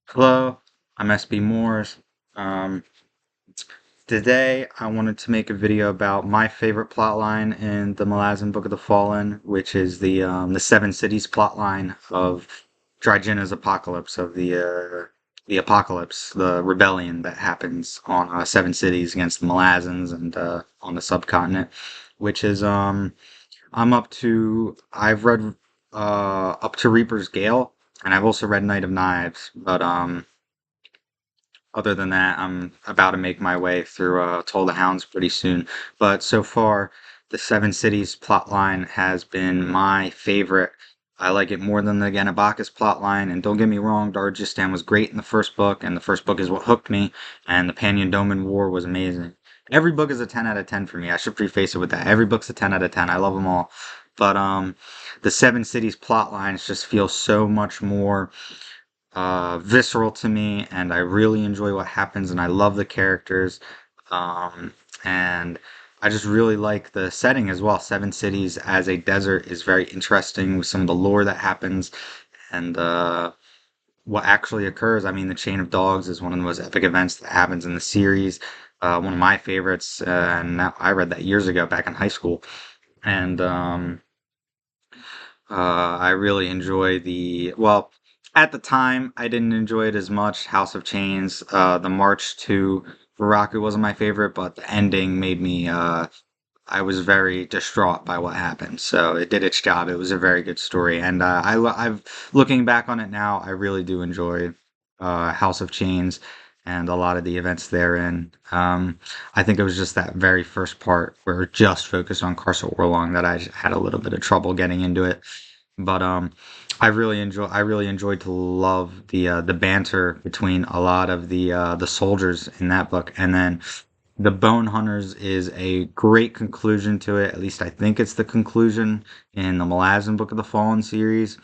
Hello, I'm SB Moores. Um, Today I wanted to make a video about my favorite plotline in the Malazan Book of the Fallen, which is the Seven Cities plotline of Drygena's apocalypse, of the apocalypse, the rebellion that happens on Seven Cities against the Malazans and on the subcontinent, which is I've read up to Reaper's Gale, and I've also read Knight of Knives, but other than that, I'm about to make my way through Toll the Hounds pretty soon. But so far, the Seven Cities plotline has been my favorite. I like it more than the Ganabakis plotline, and don't get me wrong, Dargistan was great in the first book, and the first book is what hooked me, and the Panyan War was amazing. Every book is a 10 out of 10 for me. I should preface it with that. Every book's a 10 out of 10. I love them all. But the Seven Cities plotlines just feel so much more visceral to me, and I really enjoy what happens, and I love the characters, um, and I just really like the setting as well. Seven Cities as a desert is very interesting with some of the lore that happens and what actually occurs. I mean, the Chain of Dogs is one of the most epic events that happens in the series. One of my favorites, and I read that years ago back in high school, and I really enjoy at the time, I didn't enjoy it as much. House of Chains, the March to Veraku wasn't my favorite, but the ending made me, I was very distraught by what happened. So it did its job. It was a very good story. And I've, looking back on it now, I really do enjoy House of Chains and a lot of the events therein. I think it was just that very first part where it just focused on Carcer Orlong that I had a little bit of trouble getting into it. But I really enjoyed to love the banter between a lot of the soldiers in that book, and then the Bone Hunters is a great conclusion to it. At least I think it's the conclusion in the Malazan Book of the Fallen series.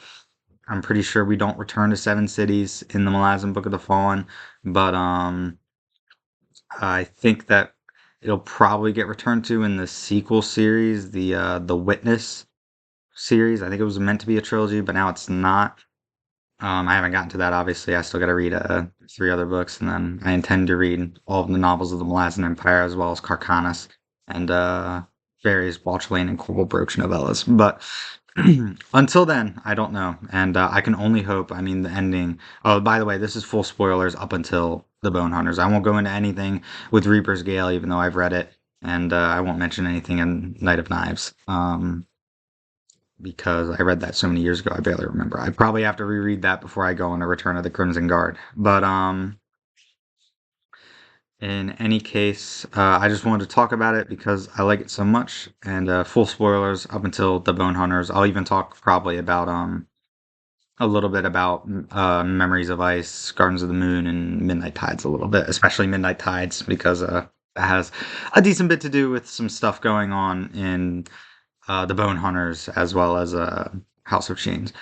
I'm pretty sure we don't return to Seven Cities in the Malazan Book of the Fallen, but I think that it'll probably get returned to in the sequel series, the Witness series. I think it was meant to be a trilogy, but now it's not. I haven't gotten to that, obviously. I still got to read three other books, and then I intend to read all of the novels of the Malazan Empire, as well as Carcanas and various Watchlane and Coral Brooch novellas. But until then, I don't know. And I can only hope. I mean, the ending. Oh, by the way, this is full spoilers up until the Bone Hunters. I won't go into anything with Reaper's Gale, even though I've read it. And I won't mention anything in Knight of Knives. Because I read that so many years ago, I barely remember. I probably have to reread that before I go on a Return of the Crimson Guard. But in any case, I just wanted to talk about it because I like it so much. And full spoilers up until the Bone Hunters. I'll even talk probably about a little bit about Memories of Ice, Gardens of the Moon, and Midnight Tides a little bit, especially Midnight Tides because that has a decent bit to do with some stuff going on in the Bone Hunters as well as House of Chains.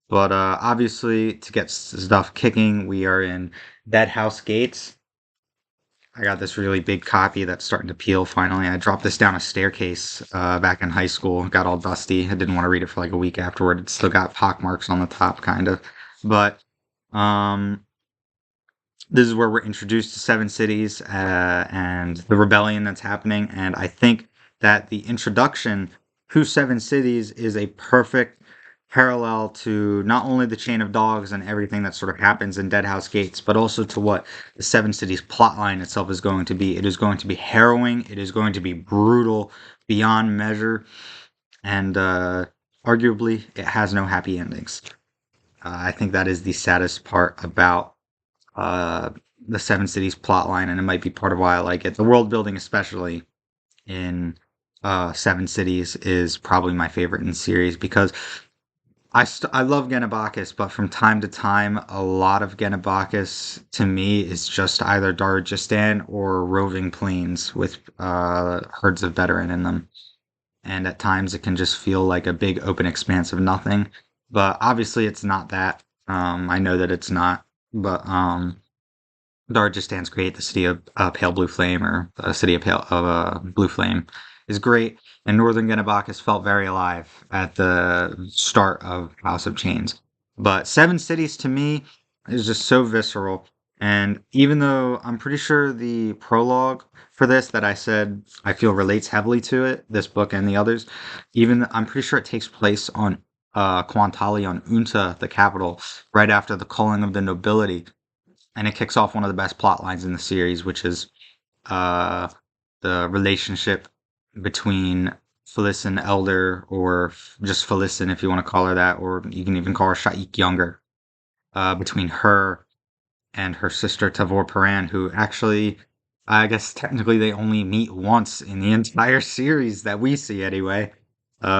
But obviously, to get stuff kicking, we are in Deadhouse Gates. I got this really big copy that's starting to peel finally. I dropped this down a staircase back in high school. It got all dusty. I didn't want to read it for like a week afterward. It still got pock marks on the top, kind of. But um, this is where we're introduced to Seven Cities and the rebellion that's happening. And I think that the introduction to Seven Cities is a perfect parallel to not only the Chain of Dogs and everything that sort of happens in Deadhouse Gates, but also to what the Seven Cities plotline itself is going to be. It is going to be harrowing. It is going to be brutal beyond measure, and arguably, it has no happy endings. I think that is the saddest part about uh, the Seven Cities plotline, and it might be part of why I like it. The world building, especially in Seven Cities, is probably my favorite in the series because I love Genabakis, but from time to time, a lot of Genabakis to me is just either Dargistan or roving plains with herds of veteran in them. And at times it can just feel like a big open expanse of nothing. But obviously it's not that. I know that it's not. But Dargistan's great. The city of Pale Blue Flame, or the city of Blue Flame, is great. And Northern Genabakis felt very alive at the start of House of Chains. But Seven Cities to me is just so visceral. And even though I'm pretty sure the prologue for this that I said I feel relates heavily to it, this book and the others, even I'm pretty sure it takes place on Quantali on Unta, the capital, right after the culling of the nobility, and it kicks off one of the best plot lines in the series, which is uh, the relationship between Felicin Elder, or just Felicin if you want to call her that, or you can even call her Shaik Younger, between her and her sister Tavor Paran, who actually, I guess technically they only meet once in the entire series that we see anyway,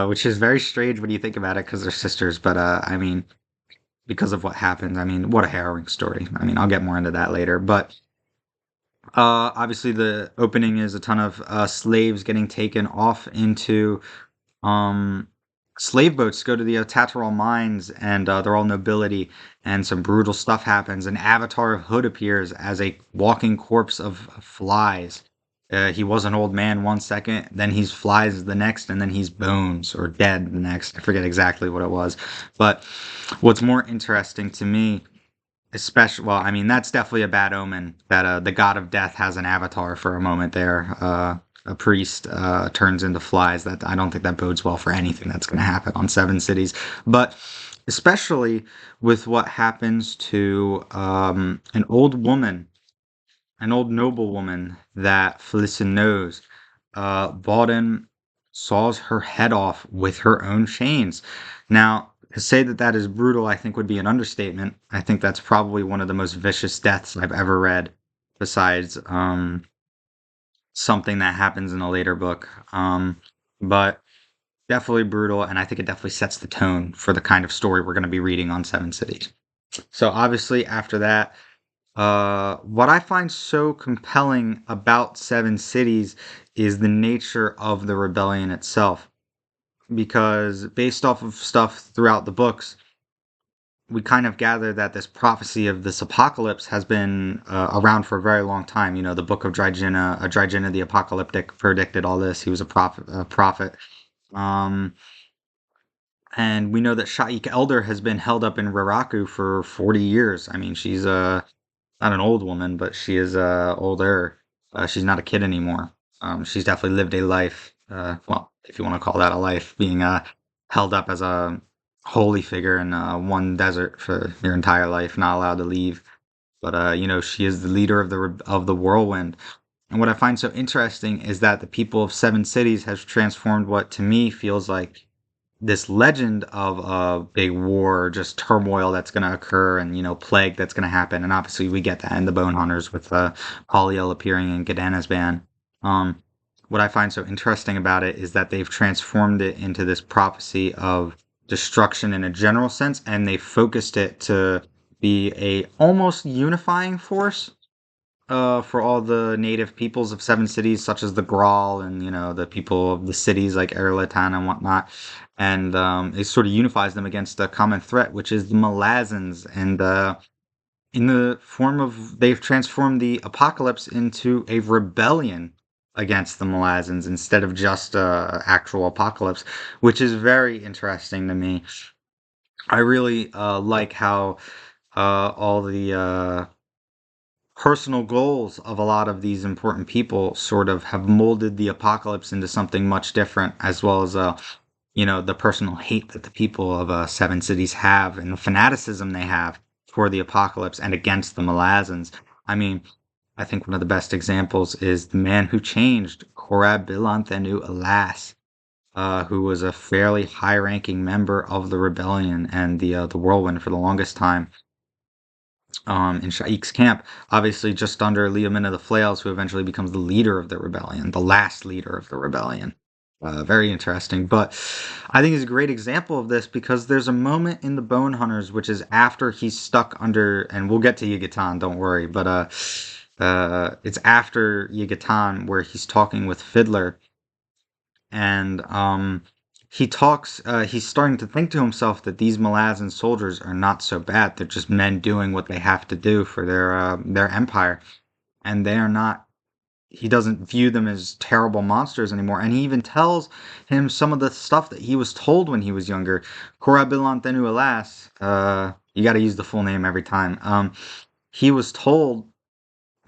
which is very strange when you think about it because they're sisters. But I mean, because of what happened, I mean, what a harrowing story. I mean, I'll get more into that later. But obviously, the opening is a ton of slaves getting taken off into um, slave boats go to the Tatarol mines, and they're all nobility, and some brutal stuff happens. An avatar of Hood appears as a walking corpse of flies. He was an old man one second, then he's flies the next, and then he's bones or dead the next. I forget exactly what it was. But what's more interesting to me, especially, well, I mean, that's definitely a bad omen that the god of death has an avatar for a moment there. A priest turns into flies. That I don't think that bodes well for anything that's going to happen on Seven Cities. But especially with what happens to an old woman, an old noblewoman that Felicin knows. Bawden saws her head off with her own chains. Now, to say that that is brutal, I think would be an understatement. I think that's probably one of the most vicious deaths I've ever read, besides something that happens in a later book. But definitely brutal, and I think it definitely sets the tone for the kind of story we're going to be reading on Seven Cities. So obviously, after that, what I find so compelling about Seven Cities is the nature of the rebellion itself. Because based off of stuff throughout the books, we kind of gather that this prophecy of this apocalypse has been around for a very long time. You know, the book of Dryginna the Apocalyptic predicted all this. He was a prophet. Um, and we know that Shaik Elder has been held up in Raraku for 40 years. I mean, she's not an old woman, but she is older. She's not a kid anymore. She's definitely lived a life. Well, if you want to call that a life, being held up as a holy figure in one desert for your entire life, not allowed to leave. But you know, she is the leader of the whirlwind. And what I find so interesting is that the people of Seven Cities has transformed what to me feels like this legend of a big war, just turmoil that's going to occur, and plague that's going to happen. And obviously, we get that in the Bonehunters with Polyel appearing in Gadana's band. Um, what I find so interesting about it is that they've transformed it into this prophecy of destruction in a general sense, and they focused it to be a almost unifying force for all the native peoples of Seven Cities, such as the Grawl and the people of the cities like Erlatan and whatnot, and it sort of unifies them against a common threat, which is the Malazans. And in the form of they've transformed the apocalypse into a rebellion against the Malazans instead of just actual apocalypse, which is very interesting to me. I really like how all the personal goals of a lot of these important people sort of have molded the apocalypse into something much different, as well as the personal hate that the people of Seven Cities have and the fanaticism they have for the apocalypse and against the Malazans. I mean, I think one of the best examples is the man who changed, Korab Bilanthenu Alas, who was a fairly high-ranking member of the rebellion and the Whirlwind for the longest time, in Shaik's camp, obviously just under Leomina the Flails, who eventually becomes the leader of the rebellion, the last leader of the rebellion. Very interesting, but I think he's a great example of this because there's a moment in the Bone Hunters, which is after he's stuck under, and we'll get to Yigatan, don't worry, but it's after Yigatan where he's talking with Fiddler, and he's starting to think to himself that these Malazan soldiers are not so bad. They're just men doing what they have to do for their empire, and they are not. He doesn't view them as terrible monsters anymore, and he even tells him some of the stuff that he was told when he was younger. Korabilan Tenu Alas, You got to use the full name every time. He was told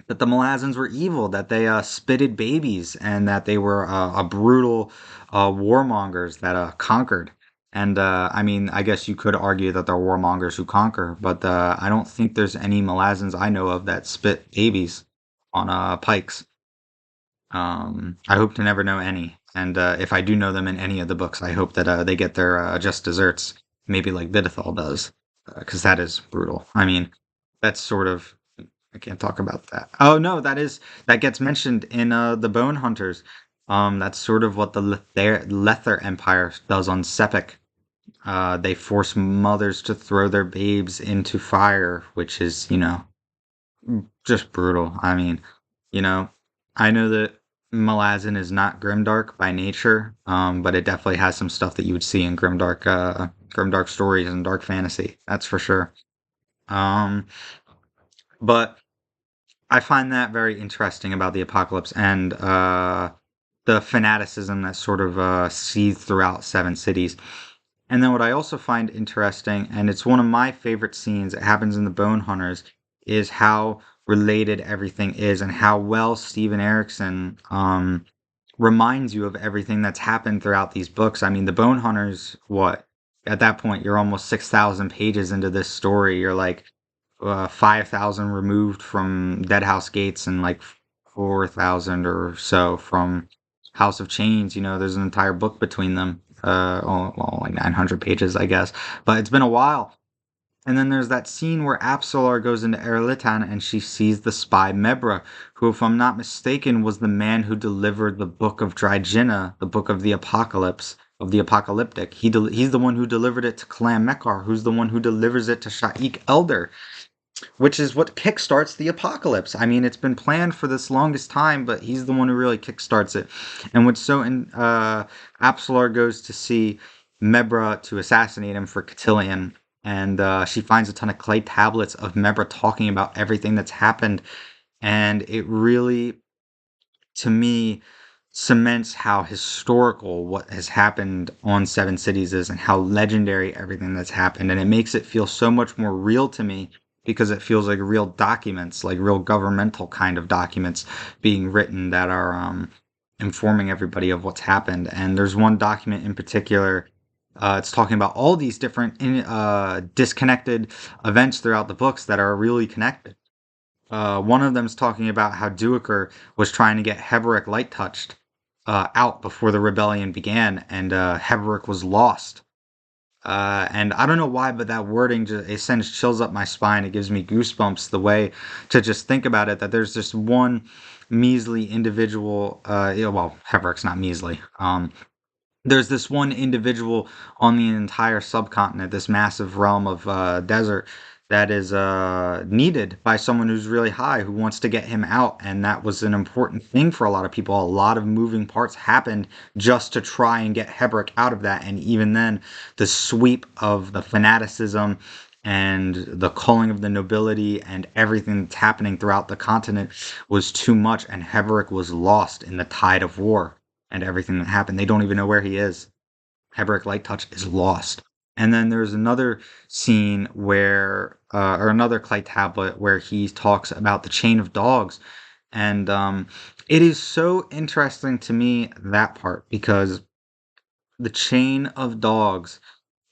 that the Malazans were evil, that they spitted babies, and that they were a brutal warmongers that conquered. And I mean, I guess you could argue that they're warmongers who conquer, but I don't think there's any Malazans I know of that spit babies on pikes. I hope to never know any. And if I do know them in any of the books, I hope that they get their just desserts, maybe like Vidithal does, because that is brutal. I mean, that's sort of I can't talk about that. Oh no, that gets mentioned in the Bone Hunters. That's sort of what the Lether Empire does on Sepik. They force mothers to throw their babes into fire, which is, just brutal. I mean, you know, I know that Malazan is not grimdark by nature, but it definitely has some stuff that you would see in grimdark stories and dark fantasy. That's for sure. Um, but I find that very interesting about the apocalypse and the fanaticism that sort of seethed throughout Seven Cities. And then what I also find interesting, and it's one of my favorite scenes, it happens in the Bone Hunters, is how related everything is and how well Steven Erikson reminds you of everything that's happened throughout these books. I mean, the Bone Hunters, what? At that point, you're almost 6,000 pages into this story. You're like 5,000 removed from Deadhouse Gates and like 4,000 or so from House of Chains. There's an entire book between them. Well, like 900 pages, I guess. But it's been a while. And then there's that scene where Apsalar goes into Erlitan and she sees the spy Mebra, who, if I'm not mistaken, was the man who delivered the Book of Drygina, the Book of the Apocalypse, of the Apocalyptic. He's the one who delivered it to Clan Mekar, who's the one who delivers it to Shaik Elder, which is what kickstarts the apocalypse. I mean, it's been planned for this longest time, but he's the one who really kickstarts it. And what's so in Apsalar goes to see Mebra to assassinate him for Cotillion, and she finds a ton of clay tablets of Mebra talking about everything that's happened, and it really, to me, cements how historical what has happened on Seven Cities is and how legendary everything that's happened. And it makes it feel so much more real to me because it feels like real documents, like real governmental kind of documents being written that are informing everybody of what's happened. And there's one document in particular. It's talking about all these different disconnected events throughout the books that are really connected. One of them's talking about how Duiker was trying to get Heberic light touched out before the rebellion began, and Heberic was lost. And I don't know why, but that wording just it sends chills up my spine. It gives me goosebumps the way to just think about it. That there's just one measly individual. Well, Heberic's not measly. There's this one individual on the entire subcontinent, this massive realm of desert, that is needed by someone who's really high, who wants to get him out. And that was an important thing for a lot of people. A lot of moving parts happened just to try and get Heberic out of that. And even then, the sweep of the fanaticism and the culling of the nobility and everything that's happening throughout the continent was too much, and Heberic was lost in the tide of war and everything that happened. They don't even know where he is. Heberic Light Touch is lost. And then there's another scene where, or another clay tablet where he talks about the chain of dogs. And it is so interesting to me, that part, because the chain of dogs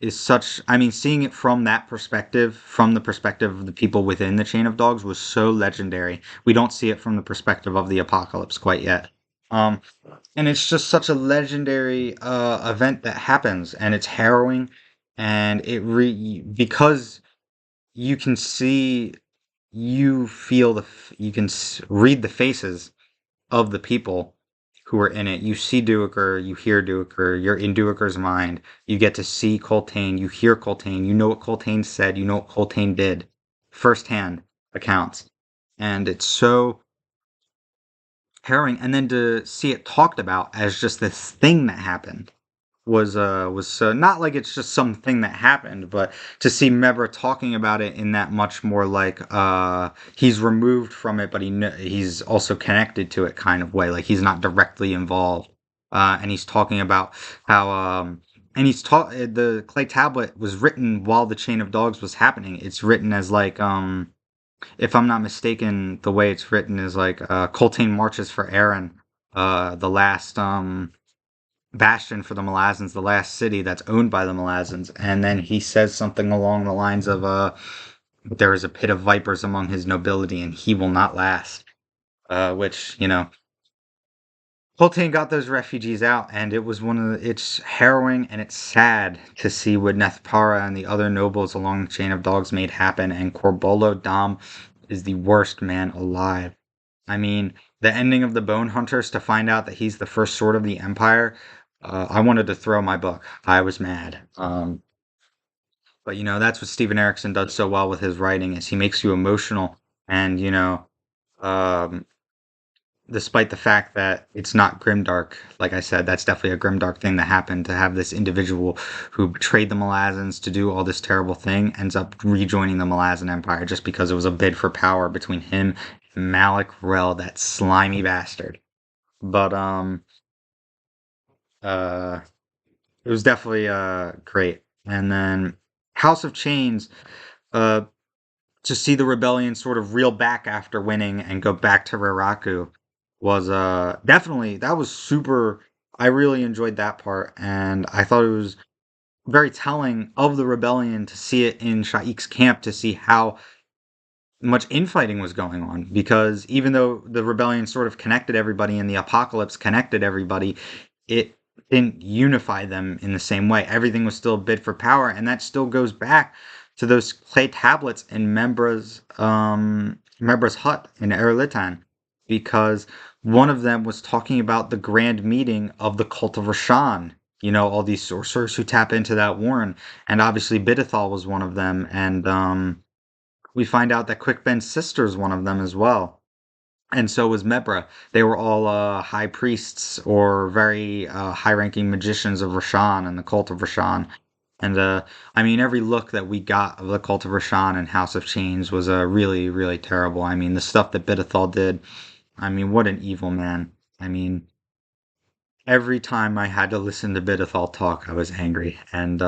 is such, I mean, seeing it from that perspective, from the perspective of the people within the chain of dogs, was so legendary. We don't see it from the perspective of the apocalypse quite yet. Um, and it's just such a legendary event that happens, and it's harrowing, and because you can see, you feel you can read the faces of the people who are in it. You see Duiker, you hear Duiker, you're in Duiker's mind. You get to see Coltane, you hear Coltane, you know what Coltane said, you know what Coltane did. Firsthand accounts. And it's so harrowing. And then to see it talked about as just this thing that happened was not like it's just something that happened, but to see Mebra talking about it in that much more like he's removed from it, but he's also connected to it kind of way, like he's not directly involved, and he's talking about how and he's taught the clay tablet was written while the chain of dogs was happening. It's written as like if I'm not mistaken, the way it's written is like Coltane marches for Aaron, the last bastion for the Malazans, the last city that's owned by the Malazans, and then he says something along the lines of there is a pit of vipers among his nobility, and he will not last. Which Coltane got those refugees out, and it was it's harrowing and it's sad to see what Nethpara and the other nobles along the chain of dogs made happen. And Corbolo Dom is the worst man alive. I mean, the ending of the Bone Hunters to find out that he's the first sword of the Empire. I wanted to throw my book. I was mad. But that's what Steven Erikson does so well with his writing is he makes you emotional, and um, despite the fact that it's not grimdark, like I said, that's definitely a grimdark thing that happened to have this individual who betrayed the Malazans to do all this terrible thing ends up rejoining the Malazan Empire just because it was a bid for power between him and Malik Rel, that slimy bastard. But uh it was definitely great. And then House of Chains, uh to see the rebellion sort of reel back after winning and go back to Raraku was definitely that was super. I really enjoyed that part, and I thought it was very telling of the rebellion to see it in Shaik's camp to see how much infighting was going on, because even though the rebellion sort of connected everybody and the apocalypse connected everybody, it didn't unify them in the same way. Everything was still a bid for power, and that still goes back to those clay tablets in Membra's hut in Erlitan, because one of them was talking about the grand meeting of the cult of Rashan. All these sorcerers who tap into that warren, and obviously Bidithal was one of them, and we find out that Quickben's sister is one of them as well. And so was Mebra. They were all high priests or very high-ranking magicians of Rashan and the cult of Rashan. And I mean, every look that we got of the cult of Rashan and House of Chains was really, really terrible. I mean, the stuff that Bidithal did. I mean, what an evil man. I mean, every time I had to listen to Bidithal talk, I was angry. And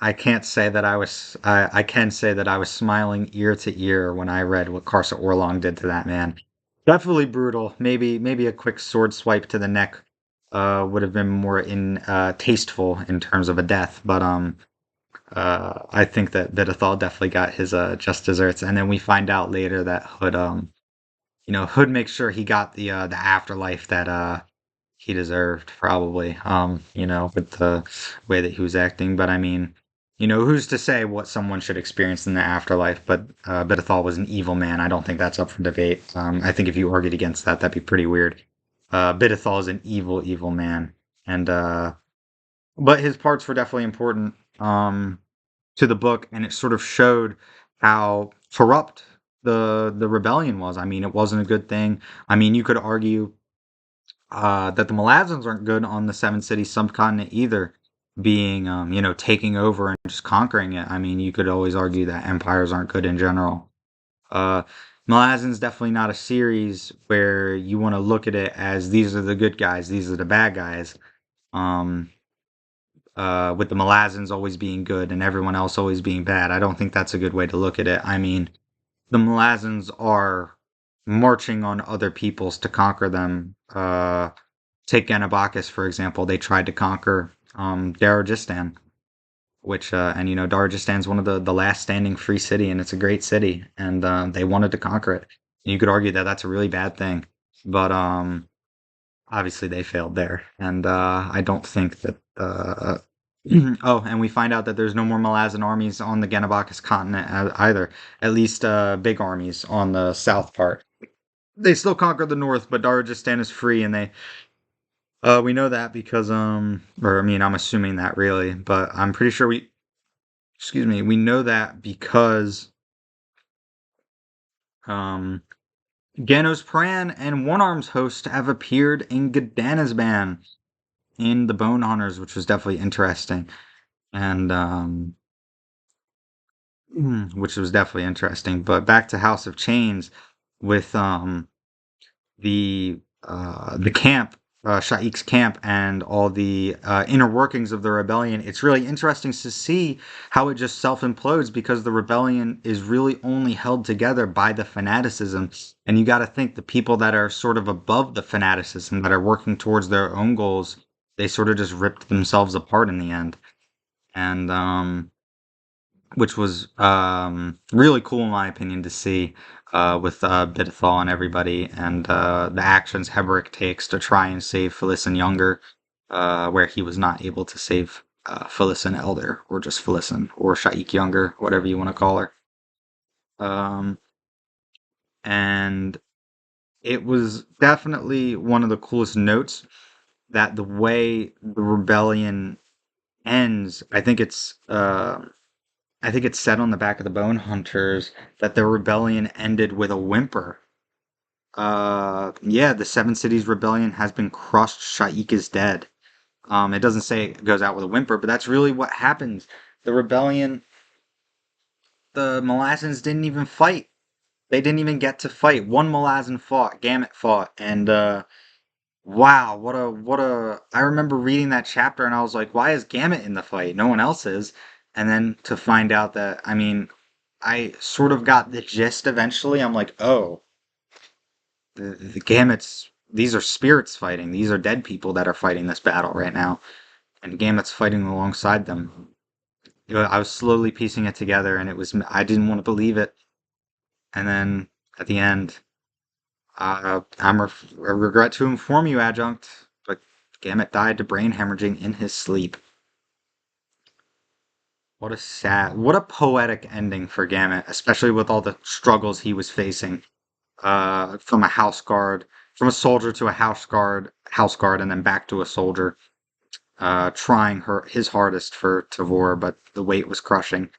I can't say that I can say that I was smiling ear to ear when I read what Karsa Orlong did to that man. Definitely brutal. Maybe a quick sword swipe to the neck would have been more tasteful in terms of a death, but I think that Vidithal definitely got his just desserts. And then we find out later that Hood makes sure he got the afterlife that he deserved, probably, with the way that he was acting. But I mean, who's to say what someone should experience in the afterlife? But Bidithal was an evil man. I don't think that's up for debate. I think if you argued against that, that'd be pretty weird. Bidithal is an evil, evil man, and but his parts were definitely important to the book, and it sort of showed how corrupt the rebellion was. I mean, it wasn't a good thing. I mean, you could argue that the Malazans aren't good on the Seven Cities subcontinent either, being taking over and just conquering it. I mean, you could always argue that empires aren't good in general. Uh, Malazan's definitely not a series where you want to look at it as these are the good guys, these are the bad guys. Um, with the Malazans always being good and everyone else always being bad. I don't think that's a good way to look at it. I mean, the Malazans are marching on other peoples to conquer them. Take Ganabakis, for example. They tried to conquer Darajistan, which, and Darajistan's one of the last standing free city, and it's a great city, and they wanted to conquer it. You could argue that that's a really bad thing, but obviously they failed there, and I don't think that. Oh, and we find out that there's no more Malazan armies on the Ganabakis continent either. At least big armies on the south part. They still conquer the north, but Darajistan is free, and we know that because or I mean, I'm assuming that really, but I'm pretty sure excuse me, we know that because um Ganos Pran and One Arm's host have appeared in Gdanazban in the Bone Hunters, which was definitely interesting, and which was definitely interesting. But back to House of Chains with the camp. Shaik's camp and all the inner workings of the rebellion, it's really interesting to see how it just self implodes because the rebellion is really only held together by the fanaticism. And you got to think the people that are sort of above the fanaticism, that are working towards their own goals, they sort of just ripped themselves apart in the end. And which was really cool in my opinion to see with Bidethal and everybody, and the actions Heberick takes to try and save Felicin Younger, where he was not able to save Felicin Elder, or just Felicin, or Shaik Younger, whatever you want to call her. Um, and it was definitely one of the coolest notes that the way the rebellion ends, I think it's said on the back of the Bone Hunters that the rebellion ended with a whimper. Yeah, the Seven Cities Rebellion has been crushed. Shaik is dead. It doesn't say it goes out with a whimper, but that's really what happens. The rebellion, the Malazans didn't even fight. They didn't even get to fight. One Malazan fought, Gamut fought, and wow, I remember reading that chapter and I was like, why is Gamut in the fight? No one else is. And then to find out that, I mean, I sort of got the gist eventually. I'm like, oh, the Gamut's, these are spirits fighting. These are dead people that are fighting this battle right now. And Gamut's fighting alongside them. I was slowly piecing it together and I didn't want to believe it. And then at the end, I regret to inform you, Adjunct, but Gamut died to brain hemorrhaging in his sleep. What a poetic ending for Gamut, especially with all the struggles he was facing. From a house guard, from a soldier to a house guard, and then back to a soldier, trying his hardest for Tavor, but the weight was crushing.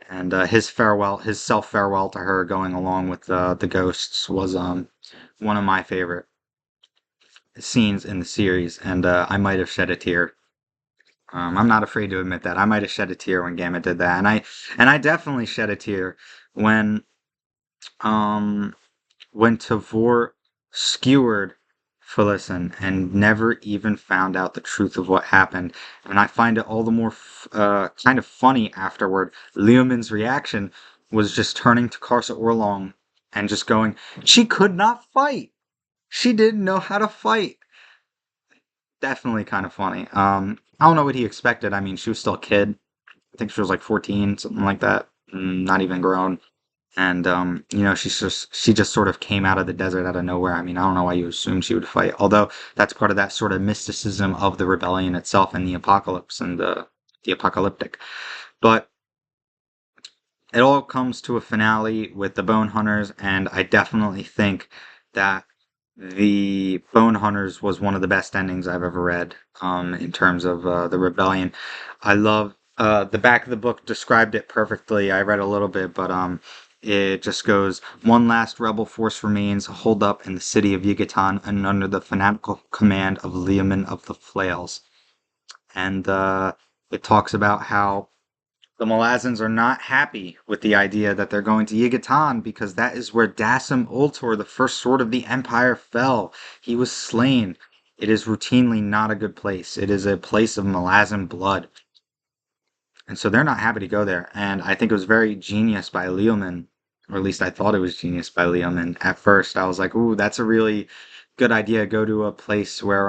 And his self farewell to her, going along with the ghosts, was one of my favorite scenes in the series, and I might have shed a tear. I'm not afraid to admit that I might have shed a tear when Gamma did that, and I definitely shed a tear when um when Tavor skewered Felicin and never even found out the truth of what happened. And I find it all the more kind of funny afterward. Leomin's reaction was just turning to Karsa Orlong and just going, she could not fight. She didn't know how to fight. Definitely kind of funny. I don't know what he expected. I mean, she was still a kid. I think she was like 14, something like that. Not even grown. And she just sort of came out of the desert out of nowhere. I mean, I don't know why you assumed she would fight. Although that's part of that sort of mysticism of the rebellion itself and the apocalypse and the apocalyptic. But it all comes to a finale with the Bone Hunters, and I definitely think that the Bone Hunters was one of the best endings I've ever read, in terms of the rebellion. I love the back of the book described it perfectly. I read a little bit, but it just goes, one last rebel force remains holed up in the city of Yucatan and under the fanatical command of Leoman of the Flails. And it talks about how the Malazans are not happy with the idea that they're going to Yigatan because that is where Dasim Ultor, the first sword of the Empire, fell. He was slain. It is routinely not a good place. It is a place of Malazan blood. And so they're not happy to go there. And I think it was very genius by Leoman, or at least I thought it was genius by Leoman. At first, I was like, ooh, that's a really good idea. Go to a place where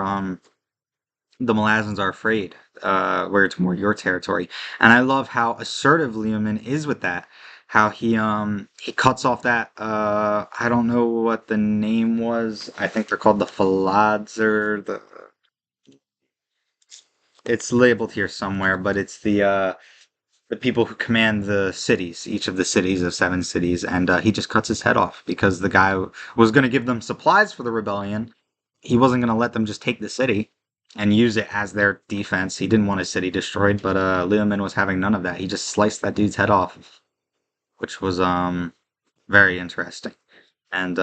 the Malazans are afraid, where it's more your territory. And I love how assertive Leoman is with that. How he cuts off that I don't know what the name was. I think they're called the Falads, or the it's labeled here somewhere, but it's the people who command the cities, each of the cities of seven cities, and he just cuts his head off because the guy was going to give them supplies for the rebellion. He wasn't going to let them just take the city and use it as their defense. He didn't want his city destroyed, but Leoman was having none of that. He just sliced that dude's head off, which was very interesting. And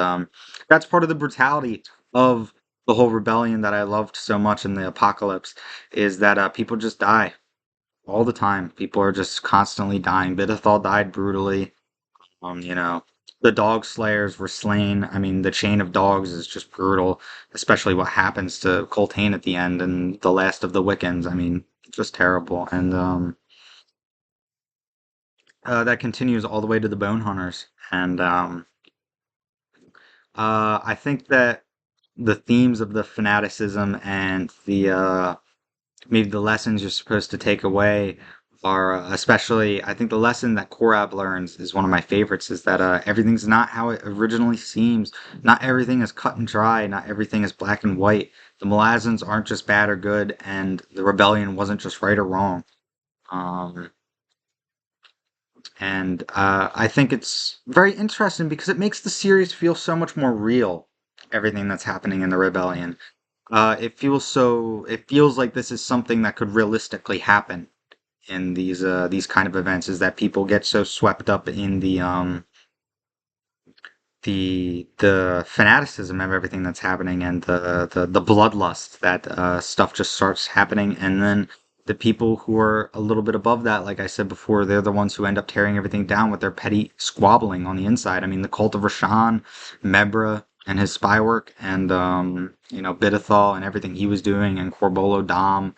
that's part of the brutality of the whole rebellion that I loved so much in the apocalypse, is that people just die all the time. People are just constantly dying. Bidethal died brutally. You know. the dog slayers were slain. I mean, the chain of dogs is just brutal, especially what happens to Coltane at the end and the last of the Wiccans. I mean, just terrible. And that continues all the way to the Bone Hunters. And I think that the themes of the fanaticism and the maybe the lessons you're supposed to take away are especially I think the lesson that Korab learns is one of my favorites is that everything's not how it originally seems. Not everything is cut and dry. Not everything is black and white. The Malazans aren't just bad or good, and the rebellion wasn't just right or wrong. Um, and I think it's very interesting because it makes the series feel so much more real. Everything that's happening in the rebellion. It feels like this is something that could realistically happen in these kind of events. Is that people get so swept up in the fanaticism of everything that's happening and the bloodlust that stuff just starts happening, and then the people who are a little bit above that, like I said before, they're the ones who end up tearing everything down with their petty squabbling on the inside. I mean, the cult of Rashan, Mebra, and his spy work, and Bidithal and everything he was doing, and Corbolo Dom,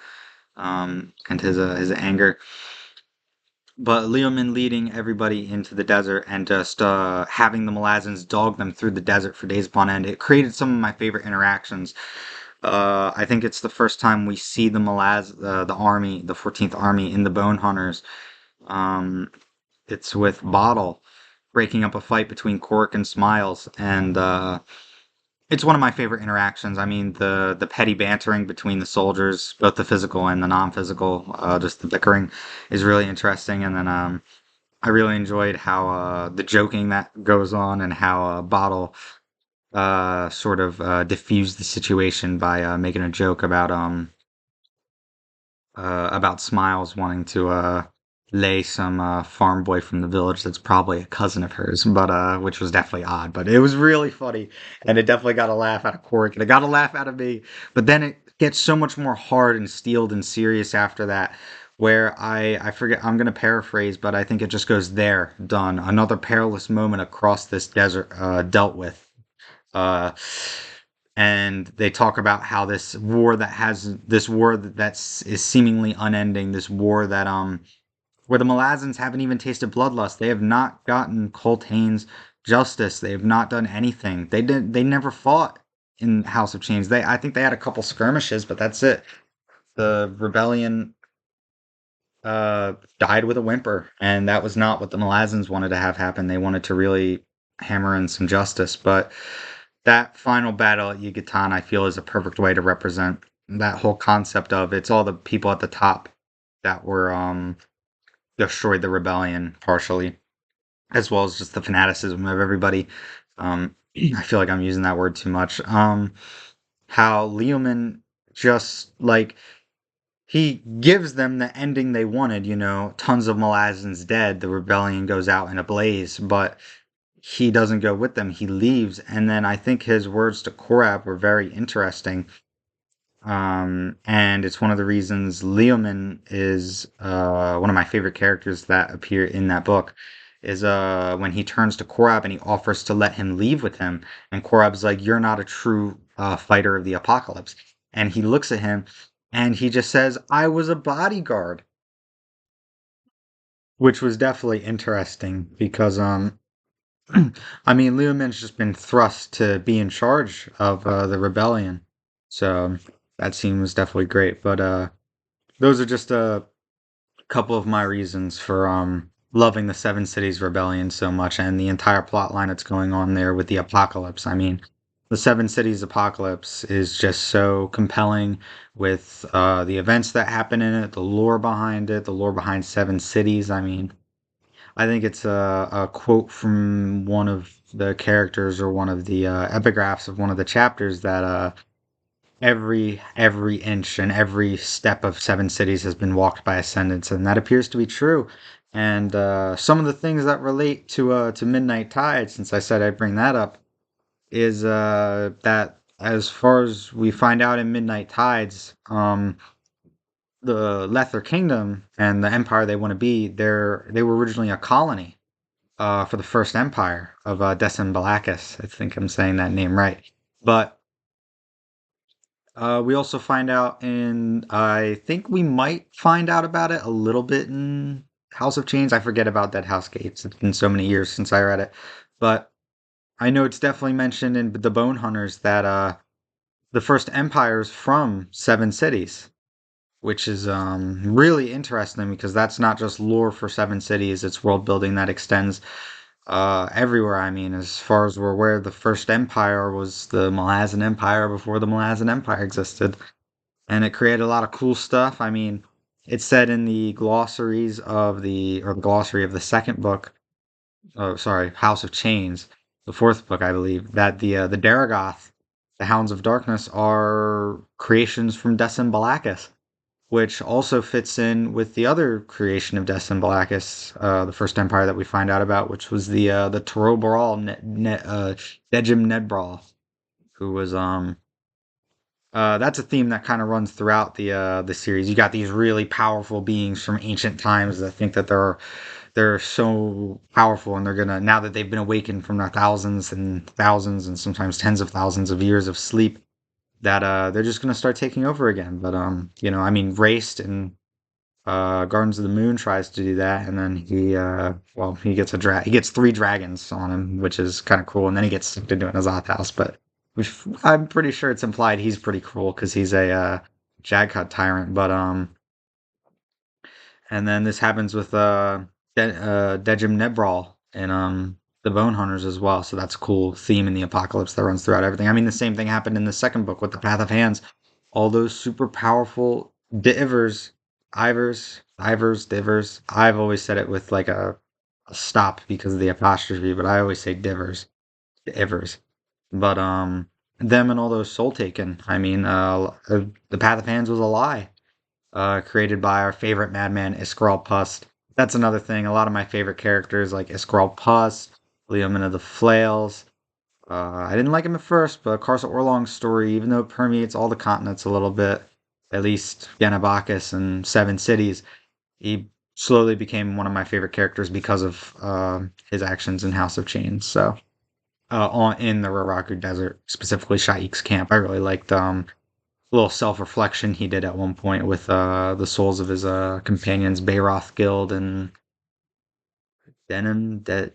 and his anger. But Leomin leading everybody into the desert and just having the Malazans dog them through the desert for days upon end, it created some of my favorite interactions. I think it's the first time we see the army, the 14th Army in the Bone Hunters. Um, it's with Bottle breaking up a fight between Cork and Smiles, and it's one of my favorite interactions. I mean, the petty bantering between the soldiers, both the physical and the non-physical, just the bickering, is really interesting. And then I really enjoyed how the joking that goes on and how Bottle sort of diffused the situation by making a joke about Smiles wanting to lay some farm boy from the village that's probably a cousin of hers, but which was definitely odd. But it was really funny, and it definitely got a laugh out of Cork, and it got a laugh out of me. But then it gets so much more hard and steeled and serious after that. Where I forget, I'm gonna paraphrase, but I think it just goes there, done. Another perilous moment across this desert dealt with. Uh, and they talk about how this war that's is seemingly unending, this war that where the Malazans haven't even tasted bloodlust. They have not gotten Coltane's justice. They have not done anything. They never fought in House of Chains. I think they had a couple skirmishes, but that's it. The rebellion died with a whimper, and that was not what the Malazans wanted to have happen. They wanted to really hammer in some justice, but that final battle at Yucatan, I feel, is a perfect way to represent that whole concept of it's all the people at the top that were destroyed the rebellion partially, as well as just the fanaticism of everybody. I feel like I'm using that word too much. How Leoman just like he gives them the ending they wanted, tons of Malazans dead, the rebellion goes out in a blaze, but he doesn't go with them, he leaves. And then I think his words to Korab were very interesting. And it's one of the reasons Leoman is one of my favorite characters that appear in that book. Is when he turns to Korab and he offers to let him leave with him, and Korab's like, "You're not a true fighter of the apocalypse." And he looks at him, and he just says, "I was a bodyguard," which was definitely interesting because I mean, Leoman's just been thrust to be in charge of the rebellion, so that scene was definitely great. But those are just a couple of my reasons for loving the Seven Cities Rebellion so much and the entire plot line that's going on there with the apocalypse. I mean, the Seven Cities Apocalypse is just so compelling with the events that happen in it, the lore behind Seven Cities. I mean, I think it's a quote from one of the characters or one of the epigraphs of one of the chapters that every inch and every step of Seven Cities has been walked by Ascendants, and that appears to be true. And some of the things that relate to Midnight Tide, since I said I'd bring that up, is that as far as we find out in Midnight Tides, the Lether Kingdom and the empire they want to be, they were originally a colony for the First Empire of Decembalakis. I think I'm saying that name right. But we also find out in, I think we might find out about it a little bit in House of Chains. I forget about Deadhouse Gates. It's been so many years since I read it. But I know it's definitely mentioned in the Bone Hunters that the first empires from seven cities, which is really interesting because that's not just lore for seven cities, it's world building that extends everywhere. I mean, as far as we're aware, the first empire was the Malazan Empire before the Malazan Empire existed, and it created a lot of cool stuff. I mean, it's said in the glossaries of the glossary of the second book, oh, sorry, House of Chains, the fourth book, I believe, that the Daragoth, the Hounds of Darkness, are creations from Decim Balakis, which also fits in with the other creation of Decim Balakis, the first empire that we find out about, which was the Torobaral Dejim Nedbrawl, who was that's a theme that kind of runs throughout the series. You got these really powerful beings from ancient times that think that they're so powerful, and they're gonna, now that they've been awakened from their thousands and sometimes tens of thousands of years of sleep, that they're just gonna start taking over again. But I mean, Raced and Gardens of the Moon tries to do that, and then he gets he gets three dragons on him, which is kind of cool, and then he gets sucked into an Azoth house. But I'm pretty sure it's implied he's pretty cruel because he's a Jagcut tyrant. But and then this happens with Dejim Nebral and the Bone Hunters as well. So that's a cool theme in the apocalypse that runs throughout everything. I mean, the same thing happened in the second book with the Path of Hands. All those super powerful divers. I've always said it with like a stop because of the apostrophe, but I always say divers. But them and all those soul taken. I mean, the Path of Hands was a lie, created by our favorite madman Iskral Pust. That's another thing. A lot of my favorite characters like Iskral Pust, Leomina the Flails. I didn't like him at first, but Karsa Orlong's story, even though it permeates all the continents a little bit, at least Yanabakis and Seven Cities, he slowly became one of my favorite characters because of his actions in House of Chains. So, in the Raraku Desert, specifically Shaik's camp, I really liked little self-reflection he did at one point with the souls of his companions, Bayroth Guild and Denim. That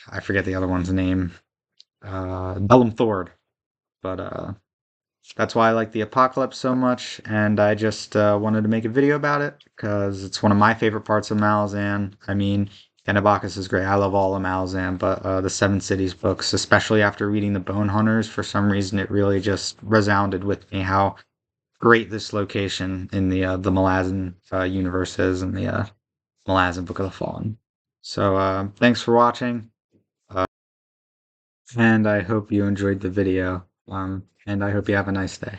I forget the other one's name. Bellum Thord, but that's why I like the Apocalypse so much, and I just wanted to make a video about it because it's one of my favorite parts of Malazan. I mean, Anabakis is great. I love all of Malazan, but the Seven Cities books, especially after reading the Bone Hunters, for some reason it really just resounded with me how great this location in the Malazan universe is, and the Malazan Book of the Fallen. So thanks for watching, and I hope you enjoyed the video. And I hope you have a nice day.